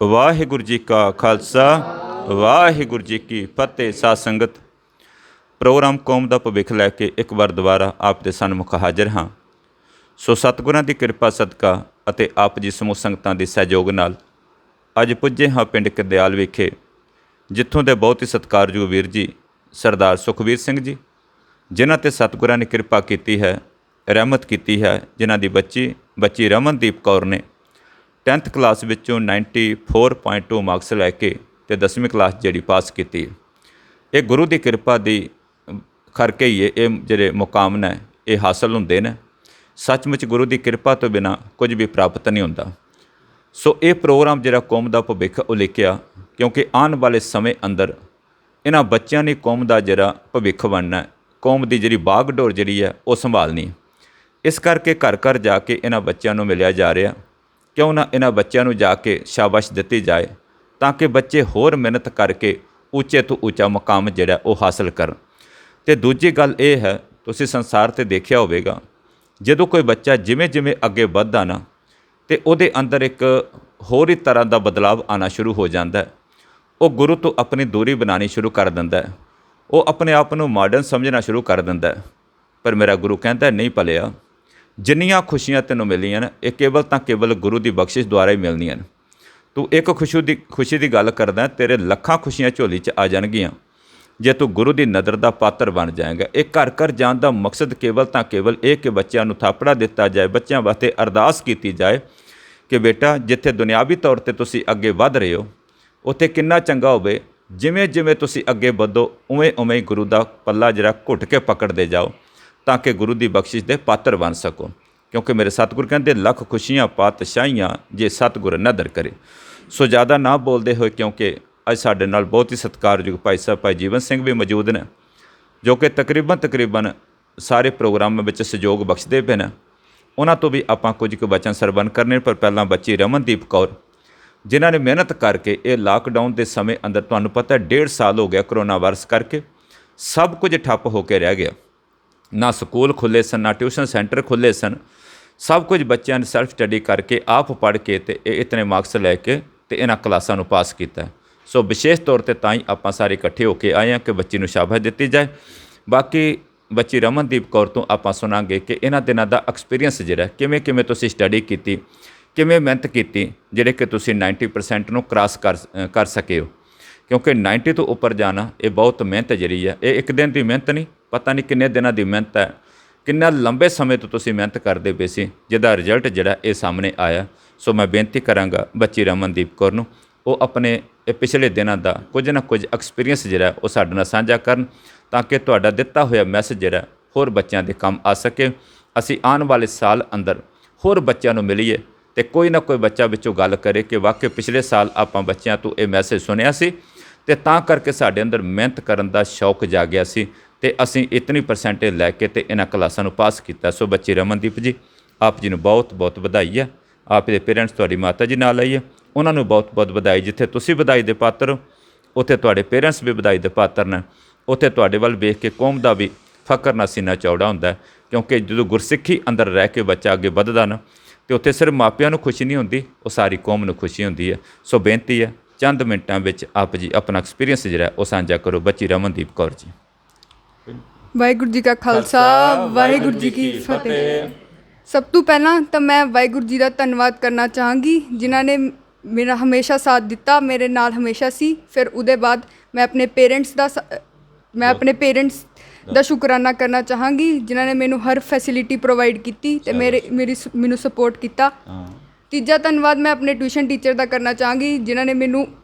ਵਾਹਿਗੁਰੂ ਜੀ ਕਾ ਖਾਲਸਾ ਵਾਹਿਗੁਰੂ ਜੀ ਕੀ ਫਤਿਹ। ਸਾਧ ਸੰਗਤ, ਪ੍ਰੋਗਰਾਮ ਕੌਮ ਦਾ ਭਵਿੱਖ ਲੈ ਕੇ ਇੱਕ ਵਾਰ ਦੁਬਾਰਾ ਆਪ ਦੇ ਸਨਮੁਖ ਹਾਜ਼ਰ ਹਾਂ। ਸੋ ਸਤਿਗੁਰਾਂ ਦੀ ਕਿਰਪਾ ਸਦਕਾ ਅਤੇ ਆਪ ਜੀ ਸਮੂਹ ਸੰਗਤਾਂ ਦੇ ਸਹਿਯੋਗ ਨਾਲ ਅੱਜ ਪੁੱਜੇ ਹਾਂ ਪਿੰਡ ਕਰਦਿਆਲ ਵਿਖੇ, ਜਿੱਥੋਂ ਦੇ ਬਹੁਤ ਹੀ ਸਤਿਕਾਰਯੋਗ ਵੀਰ ਜੀ ਸਰਦਾਰ ਸੁਖਬੀਰ ਸਿੰਘ ਜੀ, ਜਿਨ੍ਹਾਂ 'ਤੇ ਸਤਿਗੁਰਾਂ ਨੇ ਕਿਰਪਾ ਕੀਤੀ ਹੈ, ਰਹਿਮਤ ਕੀਤੀ ਹੈ, ਜਿਨ੍ਹਾਂ ਦੀ ਬੱਚੀ ਰਮਨਦੀਪ ਕੌਰ ਨੇ 10th ਕਲਾਸ ਵਿੱਚੋਂ 94.2 ਮਾਰਕਸ ਲੈ ਕੇ ਅਤੇ 10ਵੀਂ ਕਲਾਸ ਜਿਹੜੀ ਪਾਸ ਕੀਤੀ। ਇਹ ਗੁਰੂ ਦੀ ਕਿਰਪਾ ਦੀ ਕਰਕੇ ਹੀ ਇਹ ਜਿਹੜੇ ਮੁਕਾਮ ਨੇ ਇਹ ਹਾਸਲ ਹੁੰਦੇ ਨੇ। ਸੱਚਮੁੱਚ ਗੁਰੂ ਦੀ ਕਿਰਪਾ ਤੋਂ ਬਿਨਾਂ ਕੁਝ ਵੀ ਪ੍ਰਾਪਤ ਨਹੀਂ ਹੁੰਦਾ। ਸੋ ਇਹ ਪ੍ਰੋਗਰਾਮ ਜਿਹੜਾ ਕੌਮ ਦਾ ਭਵਿੱਖ ਉਲੀਕਿਆ, ਕਿਉਂਕਿ ਆਉਣ ਵਾਲੇ ਸਮੇਂ ਅੰਦਰ ਇਹਨਾਂ ਬੱਚਿਆਂ ਨੇ ਕੌਮ ਦਾ ਜਿਹੜਾ ਭਵਿੱਖ ਬਣਨਾ, ਕੌਮ ਦੀ ਜਿਹੜੀ ਬਾਗਡੋਰ ਜਿਹੜੀ ਹੈ ਉਹ ਸੰਭਾਲਣੀ। ਇਸ ਕਰਕੇ ਘਰ ਘਰ ਜਾ ਕੇ ਇਹਨਾਂ ਬੱਚਿਆਂ ਨੂੰ ਮਿਲਿਆ ਜਾ ਰਿਹਾ। ਕਿਉਂ ਨਾ ਇਹਨਾਂ ਬੱਚਿਆਂ ਨੂੰ ਜਾ ਕੇ ਸ਼ਾਬਾਸ਼ ਦਿੱਤੀ ਜਾਏ, ਤਾਂ ਕਿ ਬੱਚੇ ਹੋਰ ਮਿਹਨਤ ਕਰਕੇ ਉੱਚੇ ਤੋਂ ਉੱਚਾ ਮੁਕਾਮ ਜਿਹੜਾ ਉਹ ਹਾਸਲ ਕਰਨ। ਅਤੇ ਦੂਜੀ ਗੱਲ ਇਹ ਹੈ, ਤੁਸੀਂ ਸੰਸਾਰ 'ਤੇ ਦੇਖਿਆ ਹੋਵੇਗਾ, ਜਦੋਂ ਕੋਈ ਬੱਚਾ ਜਿਵੇਂ ਜਿਵੇਂ ਅੱਗੇ ਵੱਧਦਾ ਨਾ, ਅਤੇ ਉਹਦੇ ਅੰਦਰ ਇੱਕ ਹੋਰ ਹੀ ਤਰ੍ਹਾਂ ਦਾ ਬਦਲਾਵ ਆਉਣਾ ਸ਼ੁਰੂ ਹੋ ਜਾਂਦਾ। ਉਹ ਗੁਰੂ ਤੋਂ ਆਪਣੀ ਦੂਰੀ ਬਣਾਉਣੀ ਸ਼ੁਰੂ ਕਰ ਦਿੰਦਾ। ਉਹ ਆਪਣੇ ਆਪ ਨੂੰ ਮਾਡਰਨ ਸਮਝਣਾ ਸ਼ੁਰੂ ਕਰ ਦਿੰਦਾ। ਪਰ ਮੇਰਾ ਗੁਰੂ ਕਹਿੰਦਾ, ਨਹੀਂ ਭਲਿਆ, ਜਿੰਨੀਆਂ ਖੁਸ਼ੀਆਂ ਤੈਨੂੰ ਮਿਲੀਆਂ ਨੇ ਇਹ ਕੇਵਲ ਗੁਰੂ ਦੀ ਬਖਸ਼ਿਸ਼ ਦੁਆਰਾ ਹੀ ਮਿਲਣੀਆਂ ਨੇ। ਤੂੰ ਇੱਕ ਖੁਸ਼ੀ ਦੀ ਗੱਲ ਕਰਦਾ, ਤੇਰੇ ਲੱਖਾਂ ਖੁਸ਼ੀਆਂ ਝੋਲੀ 'ਚ ਆ ਜਾਣਗੀਆਂ ਜੇ ਤੂੰ ਗੁਰੂ ਦੀ ਨਜ਼ਰ ਦਾ ਪਾਤਰ ਬਣ ਜਾਏਗਾ। ਇਹ ਘਰ ਘਰ ਜਾਣ ਦਾ ਮਕਸਦ ਕੇਵਲ ਇਹ ਕਿ ਬੱਚਿਆਂ ਨੂੰ ਥਾਪੜਾ ਦਿੱਤਾ ਜਾਏ, ਬੱਚਿਆਂ ਵਾਸਤੇ ਅਰਦਾਸ ਕੀਤੀ ਜਾਏ ਕਿ ਬੇਟਾ, ਜਿੱਥੇ ਦੁਨਿਆਵੀ ਤੌਰ 'ਤੇ ਤੁਸੀਂ ਅੱਗੇ ਵੱਧ ਰਹੇ ਹੋ, ਉੱਥੇ ਕਿੰਨਾ ਚੰਗਾ ਹੋਵੇ ਜਿਵੇਂ ਜਿਵੇਂ ਤੁਸੀਂ ਅੱਗੇ ਵਧੋ ਉਵੇਂ ਉਵੇਂ ਗੁਰੂ ਦਾ ਪੱਲਾ ਜਿਹੜਾ ਘੁੱਟ ਕੇ ਪਕੜਦੇ ਜਾਓ, ਤਾਂ ਕਿ ਗੁਰੂ ਦੀ ਬਖਸ਼ਿਸ਼ ਦੇ ਪਾਤਰ ਬਣ ਸਕੋ। ਕਿਉਂਕਿ ਮੇਰੇ ਸਤਿਗੁਰ ਕਹਿੰਦੇ, ਲੱਖ ਖੁਸ਼ੀਆਂ ਪਾਤਸ਼ਾਹੀਆਂ ਜੇ ਸਤਿਗੁਰ ਨਦਰ ਕਰੇ। ਸੋ ਜ਼ਿਆਦਾ ਨਾ ਬੋਲਦੇ ਹੋਏ, ਕਿਉਂਕਿ ਅੱਜ ਸਾਡੇ ਨਾਲ ਬਹੁਤ ਹੀ ਸਤਿਕਾਰਯੋਗ ਭਾਈ ਸਾਹਿਬ ਭਾਈ ਜੀਵਨ ਸਿੰਘ ਵੀ ਮੌਜੂਦ ਨੇ, ਜੋ ਕਿ ਤਕਰੀਬਨ ਸਾਰੇ ਪ੍ਰੋਗਰਾਮਾਂ ਵਿੱਚ ਸਹਿਯੋਗ ਬਖਸ਼ਦੇ ਪਏ ਨੇ। ਉਹਨਾਂ ਤੋਂ ਵੀ ਆਪਾਂ ਕੁਝ ਕੁ ਬਚਨ ਸਰਵਣ ਕਰਨੇ। ਪਰ ਪਹਿਲਾਂ ਬੱਚੀ ਰਮਨਦੀਪ ਕੌਰ, ਜਿਨ੍ਹਾਂ ਨੇ ਮਿਹਨਤ ਕਰਕੇ ਇਹ ਲਾਕਡਾਊਨ ਦੇ ਸਮੇਂ ਅੰਦਰ, ਤੁਹਾਨੂੰ ਪਤਾ 1.5 ਸਾਲ ਹੋ ਗਿਆ ਕਰੋਨਾ ਵਾਇਰਸ ਕਰਕੇ, ਸਭ ਕੁਝ ਠੱਪ ਹੋ ਕੇ ਰਹਿ ਗਿਆ। ਨਾ ਸਕੂਲ ਖੁੱਲ੍ਹੇ ਸਨ, ਨਾ ਟਿਊਸ਼ਨ ਸੈਂਟਰ ਖੁੱਲ੍ਹੇ ਸਨ। ਸਭ ਕੁਝ ਬੱਚਿਆਂ ਨੇ ਸੈਲਫ ਸਟੱਡੀ ਕਰਕੇ, ਆਪ ਪੜ੍ਹ ਕੇ ਅਤੇ ਇਹ ਇਤਨੇ ਮਾਰਕਸ ਲੈ ਕੇ ਅਤੇ ਇਹਨਾਂ ਕਲਾਸਾਂ ਨੂੰ ਪਾਸ ਕੀਤਾ। ਸੋ ਵਿਸ਼ੇਸ਼ ਤੌਰ 'ਤੇ ਤਾਂ ਹੀ ਆਪਾਂ ਸਾਰੇ ਇਕੱਠੇ ਹੋ ਕੇ ਆਏ ਹਾਂ ਕਿ ਬੱਚੀ ਨੂੰ ਸ਼ਾਬਾਸ਼ ਦਿੱਤੀ ਜਾਏ। ਬਾਕੀ ਬੱਚੀ ਰਮਨਦੀਪ ਕੌਰ ਤੋਂ ਆਪਾਂ ਸੁਣਾਂਗੇ ਕਿ ਇਹਨਾਂ ਦਿਨਾਂ ਦਾ ਐਕਸਪੀਰੀਅੰਸ ਜਿਹੜਾ, ਕਿਵੇਂ ਤੁਸੀਂ ਸਟੱਡੀ ਕੀਤੀ, ਕਿਵੇਂ ਮਿਹਨਤ ਕੀਤੀ, ਜਿਹੜੇ ਕਿ ਤੁਸੀਂ 90% ਨੂੰ ਕ੍ਰਾਸ ਕਰ ਸਕੇ ਹੋ। ਕਿਉਂਕਿ 90 ਤੋਂ ਉੱਪਰ ਜਾਣਾ ਇਹ ਬਹੁਤ ਮਿਹਨਤ ਜਿਹੜੀ ਹੈ, ਇਹ ਇੱਕ ਦਿਨ ਦੀ ਮਿਹਨਤ ਨਹੀਂ, ਪਤਾ ਨਹੀਂ ਕਿੰਨੇ ਦਿਨਾਂ ਦੀ ਮਿਹਨਤ ਹੈ, ਕਿੰਨਾ ਲੰਬੇ ਸਮੇਂ ਤੋਂ ਤੁਸੀਂ ਮਿਹਨਤ ਕਰਦੇ ਪਏ ਸੀ, ਜਿਹਦਾ ਰਿਜ਼ਲਟ ਜਿਹੜਾ ਇਹ ਸਾਹਮਣੇ ਆਇਆ। ਸੋ ਮੈਂ ਬੇਨਤੀ ਕਰਾਂਗਾ ਬੱਚੀ ਰਮਨਦੀਪ ਕੌਰ ਨੂੰ, ਉਹ ਆਪਣੇ ਇਹ ਪਿਛਲੇ ਦਿਨਾਂ ਦਾ ਕੁਝ ਨਾ ਕੁਝ ਐਕਸਪੀਰੀਅੰਸ ਜਿਹੜਾ ਉਹ ਸਾਡੇ ਨਾਲ ਸਾਂਝਾ ਕਰਨ, ਤਾਂ ਕਿ ਤੁਹਾਡਾ ਦਿੱਤਾ ਹੋਇਆ ਮੈਸੇਜ ਜਿਹੜਾ ਹੋਰ ਬੱਚਿਆਂ ਦੇ ਕੰਮ ਆ ਸਕੇ। ਅਸੀਂ ਆਉਣ ਵਾਲੇ ਸਾਲ ਅੰਦਰ ਹੋਰ ਬੱਚਿਆਂ ਨੂੰ ਮਿਲੀਏ ਅਤੇ ਕੋਈ ਨਾ ਕੋਈ ਬੱਚਾ ਵਿੱਚੋਂ ਗੱਲ ਕਰੇ ਕਿ ਵਾਕਈ ਪਿਛਲੇ ਸਾਲ ਆਪਾਂ ਬੱਚਿਆਂ ਤੋਂ ਇਹ ਮੈਸੇਜ ਸੁਣਿਆ ਸੀ, ਅਤੇ ਤਾਂ ਕਰਕੇ ਸਾਡੇ ਅੰਦਰ ਮਿਹਨਤ ਕਰਨ ਦਾ ਸ਼ੌਕ ਜਾਗਿਆ ਸੀ, ਅਤੇ ਅਸੀਂ ਇਤਨੀ ਪਰਸੈਂਟੇਜ ਲੈ ਕੇ ਅਤੇ ਇਹਨਾਂ ਕਲਾਸਾਂ ਨੂੰ ਪਾਸ ਕੀਤਾ। ਸੋ ਬੱਚੀ ਰਮਨਦੀਪ ਜੀ, ਆਪ ਜੀ ਨੂੰ ਬਹੁਤ ਬਹੁਤ ਵਧਾਈ ਹੈ। ਆਪ ਦੇ ਪੇਰੈਂਟਸ, ਤੁਹਾਡੀ ਮਾਤਾ ਜੀ ਨਾਲ ਆਈ ਹੈ, ਉਹਨਾਂ ਨੂੰ ਬਹੁਤ ਬਹੁਤ ਵਧਾਈ। ਜਿੱਥੇ ਤੁਸੀਂ ਵਧਾਈ ਦੇ ਪਾਤਰ ਹੋ, ਉੱਥੇ ਤੁਹਾਡੇ ਪੇਰੈਂਟਸ ਵੀ ਵਧਾਈ ਦੇ ਪਾਤਰ ਨੇ। ਉੱਥੇ ਤੁਹਾਡੇ ਵੱਲ ਵੇਖ ਕੇ ਕੌਮ ਦਾ ਵੀ ਫਖਰ ਨਾਲ ਸੀਨਾ ਚੌੜਾ ਹੁੰਦਾ। ਕਿਉਂਕਿ ਜਦੋਂ ਗੁਰਸਿੱਖੀ ਅੰਦਰ ਰਹਿ ਕੇ ਬੱਚਾ ਅੱਗੇ ਵੱਧਦਾ ਨਾ, ਅਤੇ ਉੱਥੇ ਸਿਰਫ ਮਾਪਿਆਂ ਨੂੰ ਖੁਸ਼ੀ ਨਹੀਂ ਹੁੰਦੀ, ਉਹ ਸਾਰੀ ਕੌਮ ਨੂੰ ਖੁਸ਼ੀ ਹੁੰਦੀ ਹੈ। ਸੋ ਬੇਨਤੀ ਹੈ, ਚੰਦ ਮਿੰਟਾਂ ਵਿੱਚ ਆਪ ਜੀ ਆਪਣਾ ਐਕਸਪੀਰੀਅੰਸ ਜਿਹੜਾ ਉਹ ਸਾਂਝਾ ਕਰੋ। ਬੱਚੀ ਰਮਨਦੀਪ ਕੌਰ ਜੀ। ਵਾਹਿਗੁਰੂ ਜੀ ਕਾ ਖਾਲਸਾ, ਵਾਹਿਗੁਰੂ ਜੀ ਕੀ ਫਤਿਹ। ਸਭ ਤੋਂ ਪਹਿਲਾਂ ਤਾਂ ਮੈਂ ਵਾਹਿਗੁਰੂ ਜੀ ਦਾ ਧੰਨਵਾਦ ਕਰਨਾ ਚਾਹਾਂਗੀ, ਜਿਨ੍ਹਾਂ ਨੇ ਮੇਰਾ ਹਮੇਸ਼ਾ ਸਾਥ ਦਿੱਤਾ, ਮੇਰੇ ਨਾਲ ਹਮੇਸ਼ਾ ਸੀ। ਫਿਰ ਉਹਦੇ ਬਾਅਦ ਮੈਂ ਆਪਣੇ ਪੇਰੈਂਟਸ ਦਾ ਸ਼ੁਕਰਾਨਾ ਕਰਨਾ ਚਾਹਾਂਗੀ, ਜਿਨ੍ਹਾਂ ਨੇ ਮੈਨੂੰ ਹਰ ਫੈਸਿਲਿਟੀ ਪ੍ਰੋਵਾਈਡ ਕੀਤੀ ਅਤੇ ਮੈਨੂੰ ਸਪੋਰਟ ਕੀਤਾ। ਤੀਜਾ ਧੰਨਵਾਦ ਮੈਂ ਆਪਣੇ ਟਿਊਸ਼ਨ ਟੀਚਰ ਦਾ ਕਰਨਾ ਚਾਹਾਂਗੀ, ਜਿਨ੍ਹਾਂ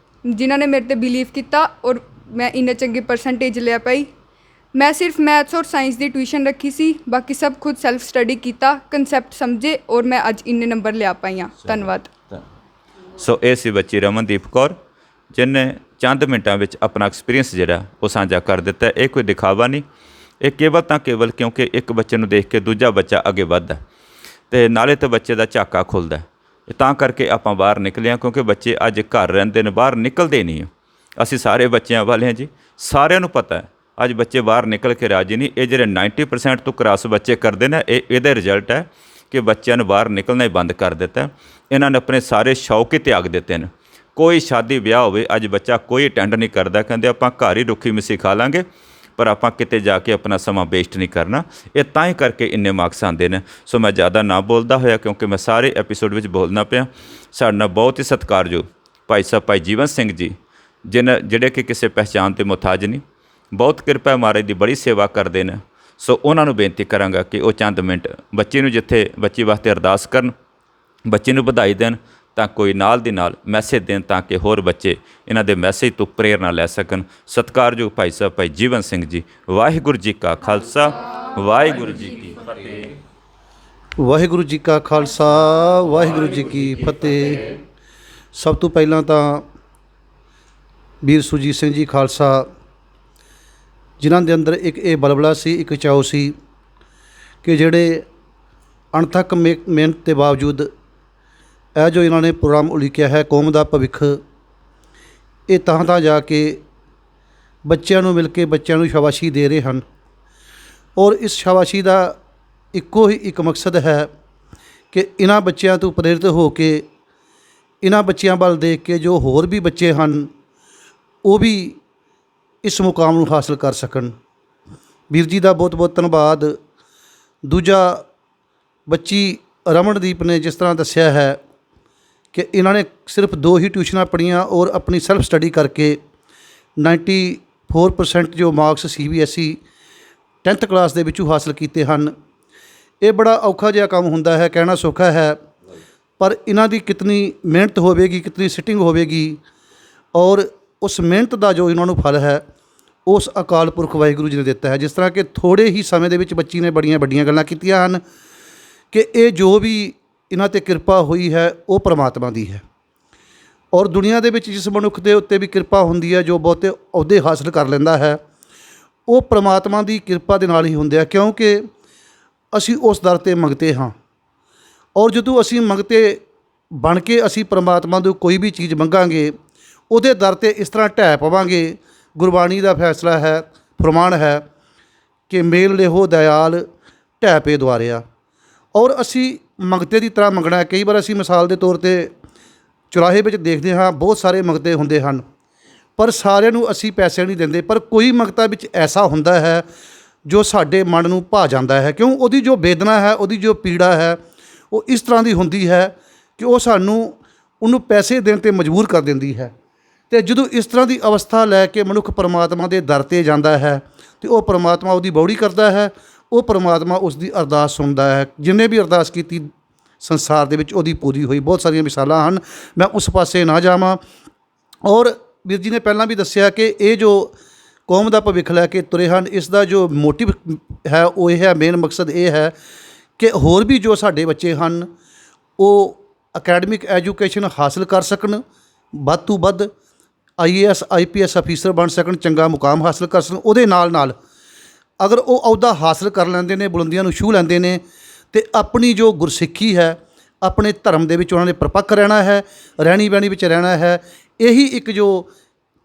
ਨੇ ਮੇਰੇ 'ਤੇ ਬਿਲੀਵ ਕੀਤਾ ਔਰ ਮੈਂ ਇੰਨੇ ਚੰਗੇ ਪਰਸੈਂਟੇਜ ਲਿਆ ਪਾਈ। ਮੈਂ ਸਿਰਫ ਮੈਥਸ ਔਰ ਸਾਇੰਸ ਦੀ ਟਿਊਸ਼ਨ ਰੱਖੀ ਸੀ, ਬਾਕੀ ਸਭ ਖੁਦ ਸੈਲਫ ਸਟੱਡੀ ਕੀਤਾ, ਕੰਸੈਪਟ ਸਮਝੇ ਔਰ ਮੈਂ ਅੱਜ ਇੰਨੇ ਨੰਬਰ ਲਿਆ ਪਾਈ ਹਾਂ। ਧੰਨਵਾਦ। ਸੋ ਇਹ ਸੀ ਬੱਚੀ ਰਮਨਦੀਪ ਕੌਰ, ਜਿਹਨੇ ਚੰਦ ਮਿੰਟਾਂ ਵਿੱਚ ਆਪਣਾ ਐਕਸਪੀਰੀਅੰਸ ਜਿਹੜਾ ਉਹ ਸਾਂਝਾ ਕਰ ਦਿੱਤਾ। ਇਹ ਕੋਈ ਦਿਖਾਵਾ ਨਹੀਂ, ਇਹ ਕੇਵਲ ਕਿਉਂਕਿ ਇੱਕ ਬੱਚੇ ਨੂੰ ਦੇਖ ਕੇ ਦੂਜਾ ਬੱਚਾ ਅੱਗੇ ਵੱਧਦਾ, ਅਤੇ ਨਾਲੇ ਤਾਂ ਬੱਚੇ ਦਾ ਝਾਕਾ ਖੁੱਲ੍ਹਦਾ। ਤਾਂ ਕਰਕੇ ਆਪਾਂ ਬਾਹਰ ਨਿਕਲੇ ਹਾਂ, ਕਿਉਂਕਿ ਬੱਚੇ ਅੱਜ ਘਰ ਰਹਿੰਦੇ ਨੇ, ਬਾਹਰ ਨਿਕਲਦੇ ਨਹੀਂ। ਅਸੀਂ ਸਾਰੇ ਬੱਚਿਆਂ ਵਾਲੇ ਹਾਂ ਜੀ, ਸਾਰਿਆਂ ਨੂੰ ਪਤਾ ਹੈ ਅੱਜ ਬੱਚੇ ਬਾਹਰ ਨਿਕਲ ਕੇ ਰਾਜੀ ਨਹੀਂ। ਇਹ ਜਿਹੜੇ 90% ਤੋਂ ਕ੍ਰਾਸ ਬੱਚੇ ਕਰਦੇ ਨੇ, ਇਹਦਾ ਰਿਜ਼ਲਟ ਹੈ ਕਿ ਬੱਚਿਆਂ ਨੂੰ ਬਾਹਰ ਨਿਕਲਣਾ ਹੀ ਬੰਦ ਕਰ ਦਿੱਤਾ। ਇਹਨਾਂ ਨੇ ਆਪਣੇ ਸਾਰੇ ਸ਼ੌਕ ਹੀ ਤਿਆਗ ਦਿੱਤੇ ਨੇ। ਕੋਈ ਸ਼ਾਦੀ ਵਿਆਹ ਹੋਵੇ, ਅੱਜ ਬੱਚਾ ਕੋਈ ਅਟੈਂਡ ਨਹੀਂ ਕਰਦਾ, ਕਹਿੰਦੇ ਆਪਾਂ ਘਰ ਹੀ ਰੁੱਖੀ ਮਿੱਸੀ ਖਾ ਲਾਂਗੇ, ਪਰ ਆਪਾਂ ਕਿਤੇ ਜਾ ਕੇ ਆਪਣਾ ਸਮਾਂ ਵੇਸਟ ਨਹੀਂ ਕਰਨਾ। ਇਹ ਤਾਂ ਹੀ ਕਰਕੇ ਇੰਨੇ ਮਾਰਕਸ ਆਉਂਦੇ ਨੇ। ਸੋ ਮੈਂ ਜ਼ਿਆਦਾ ਨਾ ਬੋਲਦਾ ਹੋਇਆ, ਕਿਉਂਕਿ ਮੈਂ ਸਾਰੇ ਐਪੀਸੋਡ ਵਿੱਚ ਬੋਲਣਾ ਪਿਆ। ਸਾਡੇ ਨਾਲ ਬਹੁਤ ਹੀ ਸਤਿਕਾਰਯੋਗ ਭਾਈ ਸਾਹਿਬ ਭਾਈ ਜੀਵਨ ਸਿੰਘ ਜੀ, ਜਿਹੜੇ ਕਿ ਕਿਸੇ ਪਹਿਚਾਣ ਦੇ ਮੁਹਤਾਜ ਨਹੀਂ, ਬਹੁਤ ਕਿਰਪਾ ਮਹਾਰਾਜ ਦੀ, ਬੜੀ ਸੇਵਾ ਕਰਦੇ ਨੇ। ਸੋ ਉਹਨਾਂ ਨੂੰ ਬੇਨਤੀ ਕਰਾਂਗਾ ਕਿ ਉਹ ਚੰਦ ਮਿੰਟ ਬੱਚੀ ਨੂੰ, ਜਿੱਥੇ ਬੱਚੀ ਵਾਸਤੇ ਅਰਦਾਸ ਕਰਨ, ਬੱਚੇ ਨੂੰ ਵਧਾਈ ਦੇਣ, ਤਾਂ ਕੋਈ ਨਾਲ ਦੀ ਨਾਲ ਮੈਸੇਜ ਦੇਣ, ਤਾਂ ਕਿ ਹੋਰ ਬੱਚੇ ਇਹਨਾਂ ਦੇ ਮੈਸੇਜ ਤੋਂ ਪ੍ਰੇਰਨਾ ਲੈ ਸਕਣ। ਸਤਿਕਾਰਯੋਗ ਭਾਈ ਸਾਹਿਬ ਭਾਈ ਜੀਵਨ ਸਿੰਘ ਜੀ। ਵਾਹਿਗੁਰੂ ਜੀ ਕਾ ਖਾਲਸਾ, ਵਾਹਿਗੁਰੂ ਜੀ ਕੀ ਫਤਿਹ। ਵਾਹਿਗੁਰੂ ਜੀ ਕਾ ਖਾਲਸਾ, ਵਾਹਿਗੁਰੂ ਜੀ ਕੀ ਫਤਿਹ। ਸਭ ਤੋਂ ਪਹਿਲਾਂ ਤਾਂ ਵੀਰ ਸੁਰਜੀਤ ਸਿੰਘ ਜੀ ਖਾਲਸਾ, ਜਿਨ੍ਹਾਂ ਦੇ ਅੰਦਰ ਇੱਕ ਇਹ ਬਲਬਲਾ ਸੀ, ਇੱਕ ਚਾਅ ਸੀ ਕਿ ਜਿਹੜੇ ਅਣਥੱਕ ਮਿਹਨਤ ਦੇ ਬਾਵਜੂਦ ਇਹ ਜੋ ਇਹਨਾਂ ਨੇ ਪ੍ਰੋਗਰਾਮ ਉਲੀਕਿਆ ਹੈ, ਕੌਮ ਦਾ ਭਵਿੱਖ, ਇਹ ਤਾਂ ਜਾ ਕੇ ਬੱਚਿਆਂ ਨੂੰ ਮਿਲ ਕੇ ਬੱਚਿਆਂ ਨੂੰ ਸ਼ਾਬਾਸ਼ੀ ਦੇ ਰਹੇ ਹਨ। ਔਰ ਇਸ ਸ਼ਾਬਾਸ਼ੀ ਦਾ ਇੱਕੋ ਹੀ ਇੱਕ ਮਕਸਦ ਹੈ ਕਿ ਇਹਨਾਂ ਬੱਚਿਆਂ ਤੋਂ ਪ੍ਰੇਰਿਤ ਹੋ ਕੇ, ਇਹਨਾਂ ਬੱਚਿਆਂ ਵੱਲ ਦੇਖ ਕੇ ਜੋ ਹੋਰ ਵੀ ਬੱਚੇ ਹਨ ਉਹ ਵੀ ਇਸ ਮੁਕਾਮ ਨੂੰ ਹਾਸਲ ਕਰ ਸਕਣ। ਵੀਰ ਜੀ ਦਾ ਬਹੁਤ ਬਹੁਤ ਧੰਨਵਾਦ। ਦੂਜਾ, ਬੱਚੀ ਰਮਨਦੀਪ ਨੇ ਜਿਸ ਤਰ੍ਹਾਂ ਦੱਸਿਆ ਹੈ ਕਿ ਇਹਨਾਂ ਨੇ ਸਿਰਫ 2 ਹੀ ਟਿਊਸ਼ਨਾਂ ਪੜ੍ਹੀਆਂ ਔਰ ਆਪਣੀ ਸੈਲਫ ਸਟੱਡੀ ਕਰਕੇ 94% ਜੋ ਮਾਰਕਸ CBSE 10th ਕਲਾਸ ਦੇ ਵਿੱਚੋਂ ਹਾਸਲ ਕੀਤੇ ਹਨ। ਇਹ ਬੜਾ ਔਖਾ ਜਿਹਾ ਕੰਮ ਹੁੰਦਾ ਹੈ, ਕਹਿਣਾ ਸੌਖਾ ਹੈ, ਪਰ ਇਹਨਾਂ ਦੀ ਕਿਤਨੀ ਮਿਹਨਤ ਹੋਵੇਗੀ, ਕਿਤਨੀ ਸਿਟਿੰਗ ਹੋਵੇਗੀ, ਔਰ ਉਸ ਮਿਹਨਤ ਦਾ ਜੋ ਇਹਨਾਂ ਨੂੰ ਫਲ ਹੈ ਉਸ ਅਕਾਲ ਪੁਰਖ ਵਾਹਿਗੁਰੂ ਜੀ ਨੇ ਦਿੱਤਾ ਹੈ। ਜਿਸ ਤਰ੍ਹਾਂ ਕਿ ਥੋੜ੍ਹੇ ਹੀ ਸਮੇਂ ਦੇ ਵਿੱਚ ਬੱਚੀ ਨੇ ਬੜੀਆਂ ਵੱਡੀਆਂ ਗੱਲਾਂ ਕੀਤੀਆਂ ਹਨ ਕਿ ਇਹ ਜੋ ਵੀ ਇਹਨਾਂ 'ਤੇ ਕਿਰਪਾ ਹੋਈ ਹੈ ਉਹ ਪਰਮਾਤਮਾ ਦੀ ਹੈ। ਔਰ ਦੁਨੀਆ ਦੇ ਵਿੱਚ ਜਿਸ ਮਨੁੱਖ ਦੇ ਉੱਤੇ ਵੀ ਕਿਰਪਾ ਹੁੰਦੀ ਹੈ, ਜੋ ਬਹੁਤੇ ਅਹੁਦੇ ਹਾਸਲ ਕਰ ਲੈਂਦਾ ਹੈ, ਉਹ ਪਰਮਾਤਮਾ ਦੀ ਕਿਰਪਾ ਦੇ ਨਾਲ ਹੀ ਹੁੰਦੇ ਆ, ਕਿਉਂਕਿ ਅਸੀਂ ਉਸ ਦਰ 'ਤੇ ਮੰਗਤੇ ਹਾਂ। ਔਰ ਜਦੋਂ ਅਸੀਂ ਮੰਗਤੇ ਬਣ ਕੇ ਅਸੀਂ ਪਰਮਾਤਮਾ ਤੋਂ ਕੋਈ ਵੀ ਚੀਜ਼ ਮੰਗਾਂਗੇ, ਉਹਦੇ ਦਰ 'ਤੇ ਇਸ ਤਰ੍ਹਾਂ ਢਹਿ ਪਵਾਂਗੇ। ਗੁਰਬਾਣੀ ਦਾ ਫੈਸਲਾ ਹੈ, ਫਰਮਾਨ ਹੈ ਕਿ ਮੇਲ ਲਿਹੋ ਦਇਆਲ ਢਹਿ ਪੇ ਦੁਆਰਿਆ। ਔਰ ਅਸੀਂ ਮੰਗਤੇ ਦੀ ਤਰ੍ਹਾਂ ਮੰਗਣਾ ਹੈ। ਕਈ ਵਾਰ ਅਸੀਂ ਮਿਸਾਲ ਦੇ ਤੌਰ 'ਤੇ ਚੁਰਾਹੇ ਵਿੱਚ ਦੇਖਦੇ ਹਾਂ, ਬਹੁਤ ਸਾਰੇ ਮੰਗਤੇ ਹੁੰਦੇ ਹਨ, ਪਰ ਸਾਰਿਆਂ ਨੂੰ ਅਸੀਂ ਪੈਸੇ ਨਹੀਂ ਦਿੰਦੇ। ਪਰ ਕੋਈ ਮੰਗਤਾ ਵਿੱਚ ਐਸਾ ਹੁੰਦਾ ਹੈ ਜੋ ਸਾਡੇ ਮਨ ਨੂੰ ਭਾ ਜਾਂਦਾ ਹੈ, ਕਿਉਂ ਉਹਦੀ ਜੋ ਵੇਦਨਾ ਹੈ, ਉਹਦੀ ਜੋ ਪੀੜਾ ਹੈ, ਉਹ ਇਸ ਤਰ੍ਹਾਂ ਦੀ ਹੁੰਦੀ ਹੈ ਕਿ ਉਹ ਸਾਨੂੰ ਉਹਨੂੰ ਪੈਸੇ ਦੇਣ 'ਤੇ ਮਜਬੂਰ ਕਰ ਦਿੰਦੀ ਹੈ। ਅਤੇ ਜਦੋਂ ਇਸ ਤਰ੍ਹਾਂ ਦੀ ਅਵਸਥਾ ਲੈ ਕੇ ਮਨੁੱਖ ਪਰਮਾਤਮਾ ਦੇ ਦਰ 'ਤੇ ਜਾਂਦਾ ਹੈ ਅਤੇ ਉਹ ਪਰਮਾਤਮਾ ਉਹਦੀ ਬੌੜੀ ਕਰਦਾ ਹੈ, ਉਹ ਪਰਮਾਤਮਾ ਉਸ ਦੀ ਅਰਦਾਸ ਸੁਣਦਾ ਹੈ। ਜਿਹਨੇ ਵੀ ਅਰਦਾਸ ਕੀਤੀ ਸੰਸਾਰ ਦੇ ਵਿੱਚ ਉਹਦੀ ਪੂਰੀ ਹੋਈ। ਬਹੁਤ ਸਾਰੀਆਂ ਮਿਸਾਲਾਂ ਹਨ, ਮੈਂ ਉਸ ਪਾਸੇ ਨਾ ਜਾਵਾਂ। ਔਰ ਵੀਰ ਜੀ ਨੇ ਪਹਿਲਾਂ ਵੀ ਦੱਸਿਆ ਕਿ ਇਹ ਜੋ ਕੌਮ ਦਾ ਭਵਿੱਖ ਲੈ ਕੇ ਤੁਰੇ ਹਨ, ਇਸ ਦਾ ਜੋ ਮੋਟਿਵ ਹੈ ਉਹ ਇਹ ਹੈ, ਮੇਨ ਮਕਸਦ ਇਹ ਹੈ ਕਿ ਹੋਰ ਵੀ ਜੋ ਸਾਡੇ ਬੱਚੇ ਹਨ ਉਹ ਅਕੈਡਮਿਕ ਐਜੂਕੇਸ਼ਨ ਹਾਸਲ ਕਰ ਸਕਣ, ਵੱਧ ਤੋਂ ਵੱਧ IAS IPS ਅਫੀਸਰ ਬਣ ਸਕਣ, ਚੰਗਾ ਮੁਕਾਮ ਹਾਸਲ ਕਰ ਸਕਣ। ਉਹਦੇ ਨਾਲ ਨਾਲ ਅਗਰ ਉਹ ਅਹੁਦਾ ਹਾਸਲ ਕਰ ਲੈਂਦੇ ਨੇ, ਬੁਲੰਦੀਆਂ ਨੂੰ ਛੂਹ ਲੈਂਦੇ ਨੇ, ਅਤੇ ਆਪਣੀ ਜੋ ਗੁਰਸਿੱਖੀ ਹੈ, ਆਪਣੇ ਧਰਮ ਦੇ ਵਿੱਚ ਉਹਨਾਂ ਨੇ ਪਰਪੱਕ ਰਹਿਣਾ ਹੈ, ਰਹਿਣੀ ਬਹਿਣੀ ਵਿੱਚ ਰਹਿਣਾ ਹੈ। ਇਹੀ ਇੱਕ ਜੋ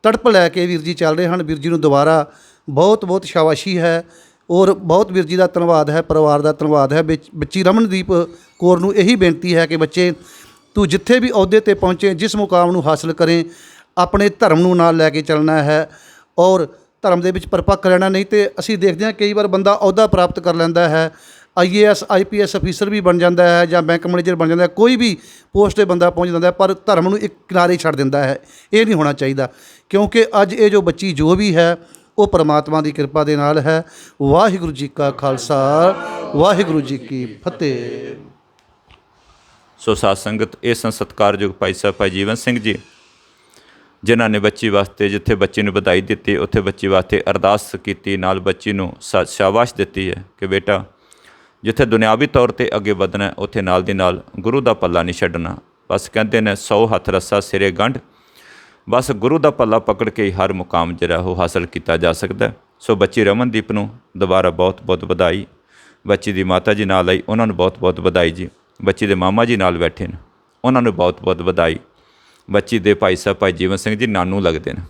ਤੜਪ ਲੈ ਕੇ ਵੀਰ ਜੀ ਚੱਲ ਰਹੇ ਹਨ। ਵੀਰ ਜੀ ਨੂੰ ਦੁਬਾਰਾ ਬਹੁਤ ਬਹੁਤ ਸ਼ਾਬਾਸ਼ੀ ਹੈ ਔਰ ਬਹੁਤ ਵੀਰ ਜੀ ਦਾ ਧੰਨਵਾਦ ਹੈ, ਪਰਿਵਾਰ ਦਾ ਧੰਨਵਾਦ ਹੈ। ਬੱਚੀ ਰਮਨਦੀਪ ਕੌਰ ਨੂੰ ਇਹੀ ਬੇਨਤੀ ਹੈ ਕਿ ਬੱਚੇ, ਤੂੰ ਜਿੱਥੇ ਵੀ ਅਹੁਦੇ 'ਤੇ ਪਹੁੰਚੇ, ਜਿਸ ਮੁਕਾਮ ਨੂੰ ਹਾਸਲ ਕਰੇ, ਆਪਣੇ ਧਰਮ ਨੂੰ ਨਾਲ ਲੈ ਕੇ ਚੱਲਣਾ ਹੈ ਔਰ ਧਰਮ ਦੇ ਵਿੱਚ ਪਰਪੱਕ ਰਹਿਣਾ। ਨਹੀਂ ਤਾਂ ਅਸੀਂ ਦੇਖਦੇ ਹਾਂ ਕਈ ਵਾਰ ਬੰਦਾ ਅਹੁਦਾ ਪ੍ਰਾਪਤ ਕਰ ਲੈਂਦਾ ਹੈ, IAS IPS ਅਫੀਸਰ ਵੀ ਬਣ ਜਾਂਦਾ ਹੈ ਜਾਂ ਬੈਂਕ ਮੈਨੇਜਰ ਬਣ ਜਾਂਦਾ ਹੈ, ਕੋਈ ਵੀ ਪੋਸਟ 'ਤੇ ਬੰਦਾ ਪਹੁੰਚ ਜਾਂਦਾ ਹੈ, ਪਰ ਧਰਮ ਨੂੰ ਇੱਕ ਕਿਨਾਰੇ ਛੱਡ ਦਿੰਦਾ ਹੈ। ਇਹ ਨਹੀਂ ਹੋਣਾ ਚਾਹੀਦਾ, ਕਿਉਂਕਿ ਅੱਜ ਇਹ ਜੋ ਬੱਚੀ ਜੋ ਵੀ ਹੈ ਉਹ ਪਰਮਾਤਮਾ ਦੀ ਕਿਰਪਾ ਦੇ ਨਾਲ ਹੈ। ਵਾਹਿਗੁਰੂ ਜੀ ਕਾ ਖਾਲਸਾ, ਵਾਹਿਗੁਰੂ ਜੀ ਕੀ ਫਤਿਹ। ਸੋ ਸਾਧ ਸੰਗਤ, ਇਹ ਸਨ ਸਤਿਕਾਰਯੋਗ ਭਾਈ ਸਾਹਿਬ ਭਾਈ ਜੀਵਨ ਸਿੰਘ ਜੀ, ਜਿਨ੍ਹਾਂ ਨੇ ਬੱਚੀ ਵਾਸਤੇ, ਜਿੱਥੇ ਬੱਚੀ ਨੂੰ ਵਧਾਈ ਦਿੱਤੀ, ਉੱਥੇ ਬੱਚੀ ਵਾਸਤੇ ਅਰਦਾਸ ਕੀਤੀ, ਨਾਲ ਬੱਚੀ ਨੂੰ ਸ਼ਾਬਾਸ਼ ਦਿੱਤੀ ਹੈ ਕਿ ਬੇਟਾ, ਜਿੱਥੇ ਦੁਨਿਆਵੀ ਤੌਰ 'ਤੇ ਅੱਗੇ ਵਧਣਾ, ਉੱਥੇ ਨਾਲ ਦੀ ਨਾਲ ਗੁਰੂ ਦਾ ਪੱਲਾ ਨਹੀਂ ਛੱਡਣਾ। ਬਸ ਕਹਿੰਦੇ ਨੇ 100 ਹੱਥ ਰੱਸਾ ਸਿਰੇ ਗੰਢ, ਬਸ ਗੁਰੂ ਦਾ ਪੱਲਾ ਪਕੜ ਕੇ ਹੀ ਹਰ ਮੁਕਾਮ ਜਿਹੜਾ ਉਹ ਹਾਸਲ ਕੀਤਾ ਜਾ ਸਕਦਾ। ਸੋ ਬੱਚੀ ਰਮਨਦੀਪ ਨੂੰ ਦੁਬਾਰਾ ਬਹੁਤ ਬਹੁਤ ਵਧਾਈ। ਬੱਚੀ ਦੀ ਮਾਤਾ ਜੀ ਨਾਲ ਆਈ, ਉਹਨਾਂ ਨੂੰ ਬਹੁਤ ਬਹੁਤ ਵਧਾਈ ਜੀ। ਬੱਚੀ ਦੇ ਮਾਮਾ ਜੀ ਨਾਲ ਬੈਠੇ ਨੇ, ਉਹਨਾਂ ਨੂੰ ਬਹੁਤ ਬਹੁਤ ਵਧਾਈ। ਬੱਚੀ ਦੇ ਭਾਈ ਸਾਹਿਬ ਭਾਈ ਜੀਵਨ ਸਿੰਘ ਜੀ ਨਾਨੂ ਲੱਗਦੇ ਨੇ,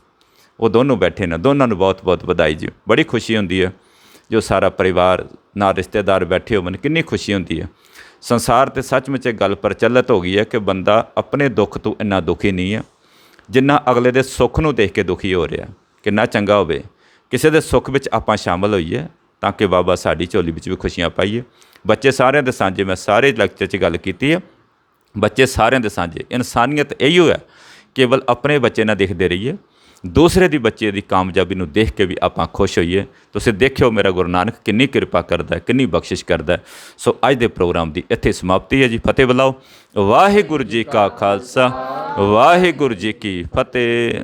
ਉਹ ਦੋਨੋਂ ਬੈਠੇ ਨੇ, ਦੋਨਾਂ ਨੂੰ ਬਹੁਤ ਬਹੁਤ ਵਧਾਈ ਜੀ। ਬੜੀ ਖੁਸ਼ੀ ਹੁੰਦੀ ਹੈ ਜੋ ਸਾਰਾ ਪਰਿਵਾਰ ਨਾਲ ਰਿਸ਼ਤੇਦਾਰ ਬੈਠੇ ਹੋਣ, ਕਿੰਨੀ ਖੁਸ਼ੀ ਹੁੰਦੀ ਹੈ। ਸੰਸਾਰ 'ਤੇ ਸੱਚਮੁੱਚ ਇਹ ਗੱਲ ਪ੍ਰਚਲਿਤ ਹੋ ਗਈ ਹੈ ਕਿ ਬੰਦਾ ਆਪਣੇ ਦੁੱਖ ਤੋਂ ਇੰਨਾ ਦੁਖੀ ਨਹੀਂ ਹੈ, ਜਿੰਨਾ ਅਗਲੇ ਦੇ ਸੁੱਖ ਨੂੰ ਦੇਖ ਕੇ ਦੁਖੀ ਹੋ ਰਿਹਾ। ਕਿੰਨਾ ਚੰਗਾ ਹੋਵੇ ਕਿਸੇ ਦੇ ਸੁੱਖ ਵਿੱਚ ਆਪਾਂ ਸ਼ਾਮਲ ਹੋਈਏ ਤਾਂ ਕਿ ਬਾਬਾ ਸਾਡੀ ਝੋਲੀ ਵਿੱਚ ਵੀ ਖੁਸ਼ੀਆਂ ਪਾਈਏ। ਬੱਚੇ ਸਾਰਿਆਂ ਦੇ ਸਾਂਝੇ, ਮੈਂ ਸਾਰੇ ਲੈਕਚਰ 'ਚ ਗੱਲ ਕੀਤੀ ਹੈ, ਬੱਚੇ ਸਾਰਿਆਂ ਦੇ ਸਾਂਝੇ। ਇਨਸਾਨੀਅਤ ਇਹੀਓ ਹੈ, ਕੇਵਲ ਆਪਣੇ ਬੱਚੇ ਨਾ ਦੇਖਦੇ ਰਹੀਏ, ਦੂਸਰੇ ਦੀ ਬੱਚੇ ਦੀ ਕਾਮਯਾਬੀ ਨੂੰ ਦੇਖ ਕੇ ਵੀ ਆਪਾਂ ਖੁਸ਼ ਹੋਈਏ। ਤੁਸੀਂ ਦੇਖਿਓ ਮੇਰਾ ਗੁਰੂ ਨਾਨਕ ਕਿੰਨੀ ਕਿਰਪਾ ਕਰਦਾ, ਕਿੰਨੀ ਬਖਸ਼ਿਸ਼ ਕਰਦਾ। ਸੋ ਅੱਜ ਦੇ ਪ੍ਰੋਗਰਾਮ ਦੀ ਇੱਥੇ ਸਮਾਪਤੀ ਹੈ ਜੀ। ਫਤਿਹ ਬੁਲਾਓ। ਵਾਹਿਗੁਰੂ ਜੀ ਕਾ ਖਾਲਸਾ, ਵਾਹਿਗੁਰੂ ਜੀ ਕੀ ਫਤਿਹ।